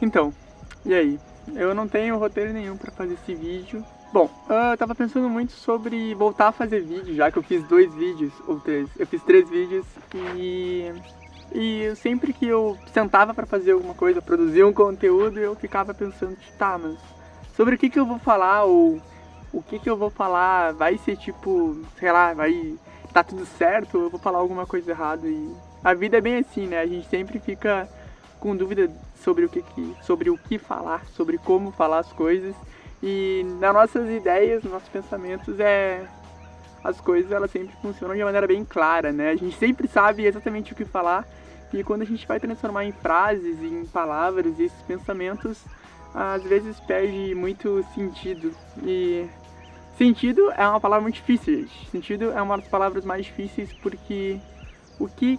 Então, e aí? Eu não tenho roteiro nenhum pra fazer esse vídeo. Bom, eu tava pensando muito sobre voltar a fazer vídeo, já que eu fiz 2 vídeos, ou 3. Eu fiz 3 vídeos e sempre que eu sentava pra fazer alguma coisa, produzir um conteúdo, eu ficava pensando, tá, mas sobre o que eu vou falar, ou o que eu vou falar, vai ser tipo, sei lá, vai tá tudo certo, ou eu vou falar alguma coisa errada. E a vida é bem assim, né? A gente sempre fica com dúvida sobre o que falar, sobre como falar as coisas. E nas nossas ideias, nos nossos pensamentos, as coisas elas sempre funcionam de maneira bem clara, né? A gente sempre sabe exatamente o que falar, e quando a gente vai transformar em frases, em palavras, esses pensamentos, às vezes perde muito sentido. E sentido é uma palavra muito difícil, gente. Sentido é uma das palavras mais difíceis, porque o que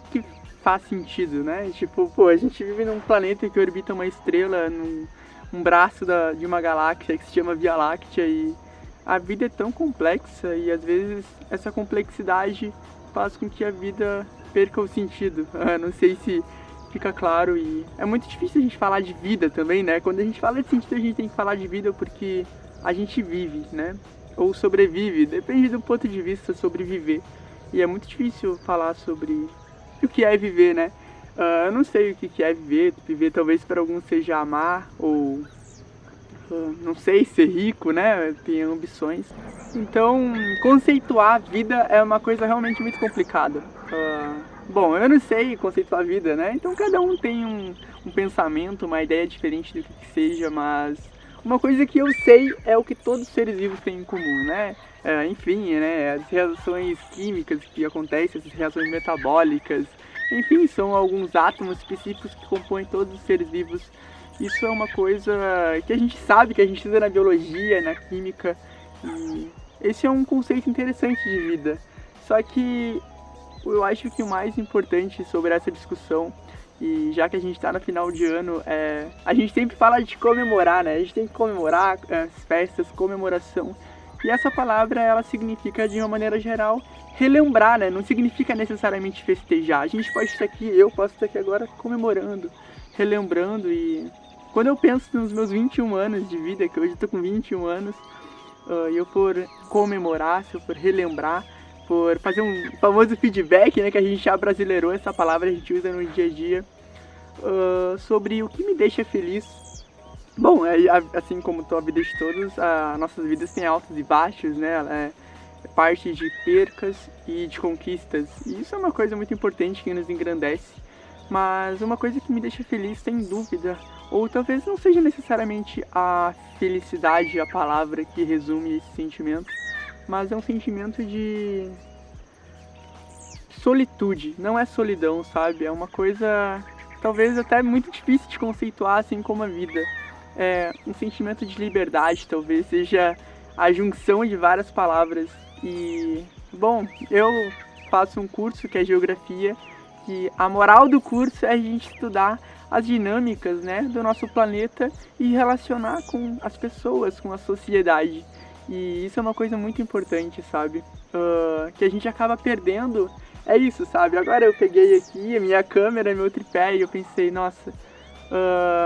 faz sentido, né? Tipo, pô, a gente vive num planeta que orbita uma estrela, num braço de uma galáxia que se chama Via Láctea, e a vida é tão complexa, e às vezes essa complexidade faz com que a vida perca o sentido. Não sei se fica claro, e é muito difícil a gente falar de vida também, né? Quando a gente fala de sentido, a gente tem que falar de vida porque a gente vive, né? Ou sobrevive, depende do ponto de vista, sobreviver. E é muito difícil falar sobre o que é viver, né? Eu não sei o que é viver. Viver talvez para alguns seja amar, ou não sei, ser rico, né? Ter ambições. Então, conceituar a vida é uma coisa realmente muito complicada. Bom, eu não sei conceituar a vida, né? Então cada um tem um pensamento, uma ideia diferente do que seja, mas uma coisa que eu sei é o que todos os seres vivos têm em comum, né? Enfim, né? As reações químicas que acontecem, as reações metabólicas, enfim, são alguns átomos específicos que compõem todos os seres vivos. Isso é uma coisa que a gente sabe, que a gente estuda na biologia, na química, e esse é um conceito interessante de vida. Só que eu acho que o mais importante sobre essa discussão, e já que a gente está no final de ano, a gente sempre fala de comemorar, né? A gente tem que comemorar as festas, comemoração. E essa palavra, ela significa, de uma maneira geral, relembrar, né? Não significa necessariamente festejar. A gente pode estar aqui, eu posso estar aqui agora comemorando, relembrando. E quando eu penso nos meus 21 anos de vida, que hoje eu estou com 21 anos, e eu for comemorar, se eu for relembrar, por fazer um famoso feedback, né, que a gente já brasileirou essa palavra, a gente usa no dia a dia, sobre o que me deixa feliz. Bom, assim como a vida de todos, nossas vidas têm altos e baixos, né? É parte de percas e de conquistas, e isso é uma coisa muito importante que nos engrandece. Mas uma coisa que me deixa feliz, sem dúvida, ou talvez não seja necessariamente a felicidade a palavra que resume esse sentimento, mas é um sentimento de solitude, não é solidão, sabe? É uma coisa talvez até muito difícil de conceituar, assim como a vida. É um sentimento de liberdade, talvez seja a junção de várias palavras. E, bom, eu faço um curso que é Geografia, que a moral do curso é a gente estudar as dinâmicas, né, do nosso planeta e relacionar com as pessoas, com a sociedade. E isso é uma coisa muito importante, sabe? Que a gente acaba perdendo. É isso, sabe? Agora eu peguei aqui a minha câmera, meu tripé, e eu pensei, nossa,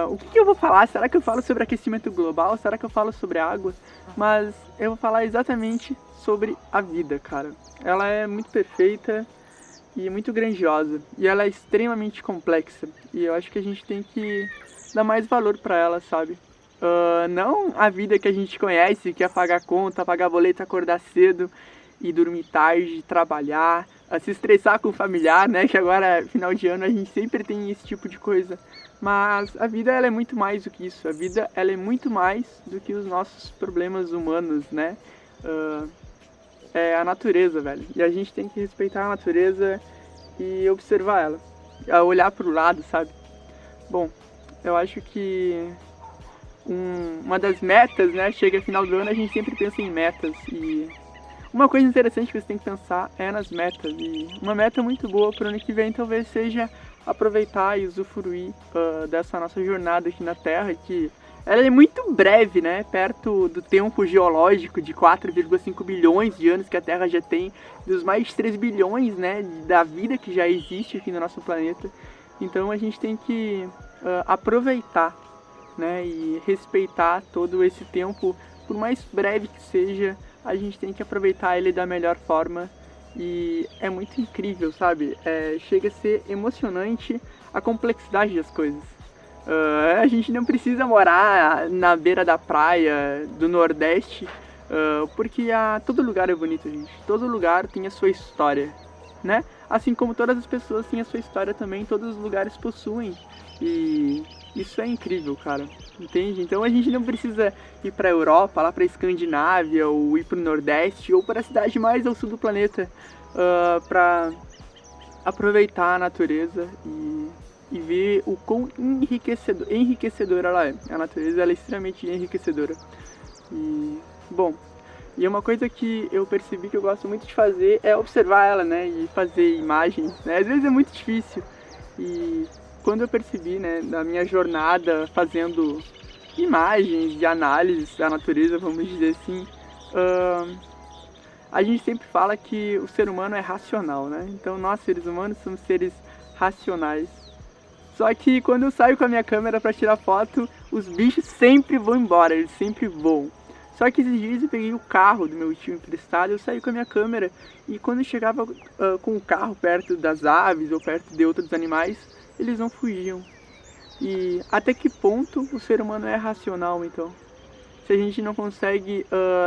o que eu vou falar? Será que eu falo sobre aquecimento global? Será que eu falo sobre água? Mas eu vou falar exatamente sobre a vida, cara. Ela é muito perfeita e muito grandiosa. E ela é extremamente complexa. E eu acho que a gente tem que dar mais valor pra ela, sabe? Não a vida que a gente conhece, que é pagar conta, pagar boleto, acordar cedo e dormir tarde, trabalhar, se estressar com o familiar, né? Que agora, final de ano, a gente sempre tem esse tipo de coisa. Mas a vida, ela é muito mais do que isso. A vida, ela é muito mais do que os nossos problemas humanos, né? é a natureza, velho. E a gente tem que respeitar a natureza e observar ela. Olhar pro lado, sabe? Bom, eu acho que uma das metas, né? Chega final do ano, a gente sempre pensa em metas. E uma coisa interessante que você tem que pensar é nas metas. E uma meta muito boa pro ano que vem talvez seja aproveitar e usufruir dessa nossa jornada aqui na Terra, que ela é muito breve, né? Perto do tempo geológico de 4,5 bilhões de anos que a Terra já tem, dos mais de 3 bilhões, né, da vida que já existe aqui no nosso planeta. Então a gente tem que aproveitar, né, e respeitar todo esse tempo, por mais breve que seja, a gente tem que aproveitar ele da melhor forma. E é muito incrível, sabe? Chega a ser emocionante a complexidade das coisas. A gente não precisa morar na beira da praia do Nordeste, porque todo lugar é bonito, gente. Todo lugar tem a sua história, né? Assim como todas as pessoas têm a sua história também, todos os lugares possuem. E isso é incrível, cara. Entende? Então a gente não precisa ir pra Europa, lá pra Escandinávia, ou ir pro Nordeste, ou para a cidade mais ao sul do planeta, pra aproveitar a natureza e ver o quão enriquecedora ela é. A natureza ela é extremamente enriquecedora. E uma coisa que eu percebi que eu gosto muito de fazer é observar ela, né? E fazer imagens, né? Às vezes é muito difícil. E quando eu percebi, né, da minha jornada fazendo imagens de análise da natureza, vamos dizer assim, a gente sempre fala que o ser humano é racional, né? Então nós, seres humanos, somos seres racionais. Só que quando eu saio com a minha câmera para tirar foto, os bichos sempre vão embora, eles sempre voam. Só que esses dias eu peguei o carro do meu tio emprestado, eu saí com a minha câmera e quando eu chegava com o carro perto das aves ou perto de outros animais, eles não fugiam. E até que ponto o ser humano é racional, então? Se a gente não consegue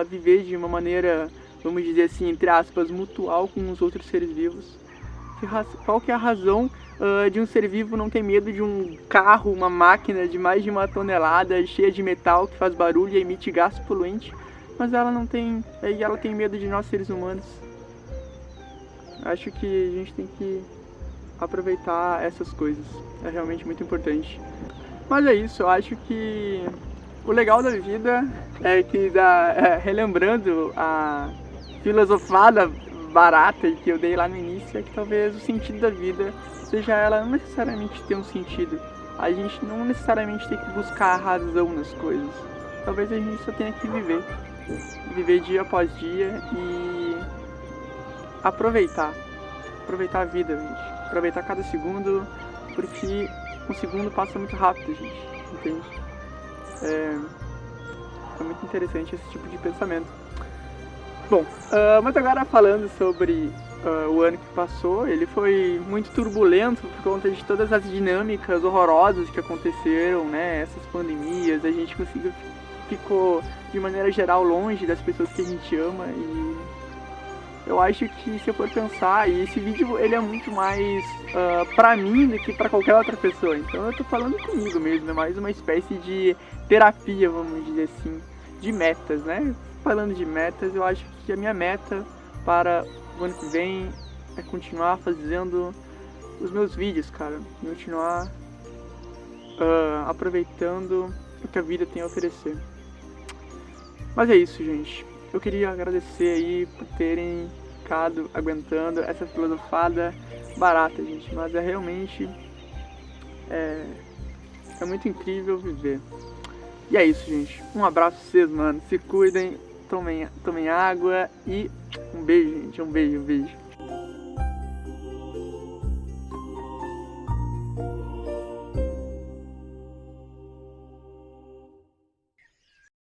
viver de uma maneira, vamos dizer assim, entre aspas, mutual com os outros seres vivos, qual que é a razão de um ser vivo não ter medo de um carro, uma máquina de mais de 1 tonelada, cheia de metal, que faz barulho e emite gás poluente, mas ela não tem, e ela tem medo de nós seres humanos? Acho que a gente tem que aproveitar essas coisas, é realmente muito importante. Mas é isso, eu acho que o legal da vida é que, relembrando a filosofada barata que eu dei lá no início, é que talvez o sentido da vida seja ela não necessariamente ter um sentido. A gente não necessariamente tem que buscar a razão nas coisas. Talvez a gente só tenha que viver dia após dia e aproveitar a vida, gente. Aproveitar cada segundo, porque um segundo passa muito rápido, gente, entende? É muito interessante esse tipo de pensamento. Bom, mas agora falando sobre o ano que passou, ele foi muito turbulento por conta de todas as dinâmicas horrorosas que aconteceram, né? Essas pandemias, a gente ficou de maneira geral longe das pessoas que a gente ama e eu acho que se eu for pensar, e esse vídeo ele é muito mais pra mim do que pra qualquer outra pessoa, então eu tô falando comigo mesmo, é mais uma espécie de terapia, vamos dizer assim, de metas, né? Falando de metas, eu acho que a minha meta para o ano que vem é continuar fazendo os meus vídeos, cara. Continuar aproveitando o que a vida tem a oferecer. Mas é isso, gente. Eu queria agradecer aí por terem ficado aguentando essa filosofada barata, gente. Mas é realmente é muito incrível viver. E é isso, gente. Um abraço pra vocês, mano. Se cuidem. Tomem água e um beijo, gente. Um beijo.